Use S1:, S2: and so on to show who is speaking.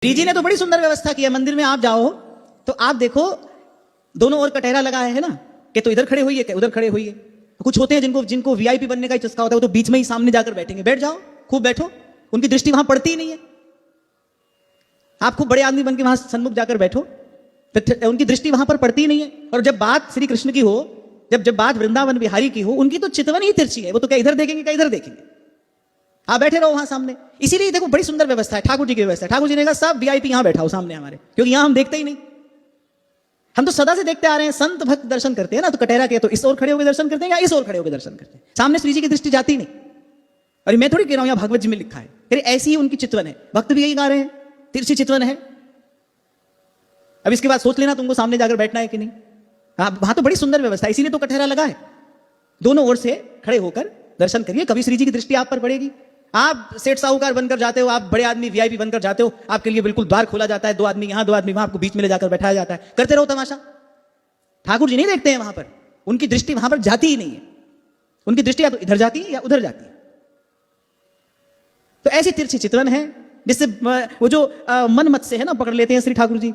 S1: जी ने तो बड़ी सुंदर व्यवस्था की है। मंदिर में आप जाओ तो आप देखो दोनों ओर कटहरा लगा है ना, कि तो इधर खड़े होइए, उधर खड़े होइए। कुछ होते हैं जिनको वीआईपी बनने का ही चस्का होता है, वो तो बीच में ही सामने जाकर बैठेंगे। बैठ जाओ, खूब बैठो, उनकी दृष्टि वहां पड़ती ही नहीं है। आप खूब बड़े आदमी बन के वहां सन्मुख जाकर बैठो, तो उनकी दृष्टि वहां पर पड़ती ही नहीं है। और जब बात श्री कृष्ण की हो, जब बात वृंदावन बिहारी की हो, उनकी तो चितवन ही तिरछी है। वो तो क्या इधर देखेंगे क्या इधर देखेंगे। आप बैठे रहो वहां सामने। इसीलिए देखो बड़ी सुंदर व्यवस्था है, ठाकुर जी की व्यवस्था है। ठाकुर जी ने कहा सब वीआईपी यहां बैठा हो सामने हमारे, क्योंकि यहां हम देखते ही नहीं। हम तो सदा से देखते आ रहे हैं, संत भक्त दर्शन करते हैं ना, तो कटहरा के तो इस ओर खड़े होकर दर्शन करते हैं या इस ओर खड़े होकर दर्शन करते हैं। सामने श्री जी की दृष्टि जाती नहीं। और मैं थोड़ी कह रहा हूं, यहां भागवत जी में लिखा है। अरे ऐसी ही उनकी चितवन है, भक्त भी यही गा रहे हैं, तिरछी चितवन है। अब इसके बाद सोच लेना तुमको सामने जाकर बैठना है कि नहीं। वहां तो बड़ी सुंदर व्यवस्था है, इसीलिए तो कटहरा लगा है। दोनों ओर से खड़े होकर दर्शन करिए, कभी श्री जी की दृष्टि आप पर पड़ेगी। आप सेठ साहूकार बनकर जाते हो, आप बड़े आदमी वीआईपी बनकर जाते हो, आपके लिए बिल्कुल द्वार खोला जाता है, 2 आदमी यहां 2 आदमी वहां, आपको बीच में ले जाकर बैठाया जाता है, करते रहो तमाशा। ठाकुर जी नहीं देखते हैं वहां पर, उनकी दृष्टि वहां पर जाती ही नहीं है। उनकी दृष्टि या तो इधर जाती है या उधर जाती है। तो ऐसी तिरछी चितवन है जिससे वो जो मन मत से है ना पकड़ लेते हैं श्री ठाकुर जी।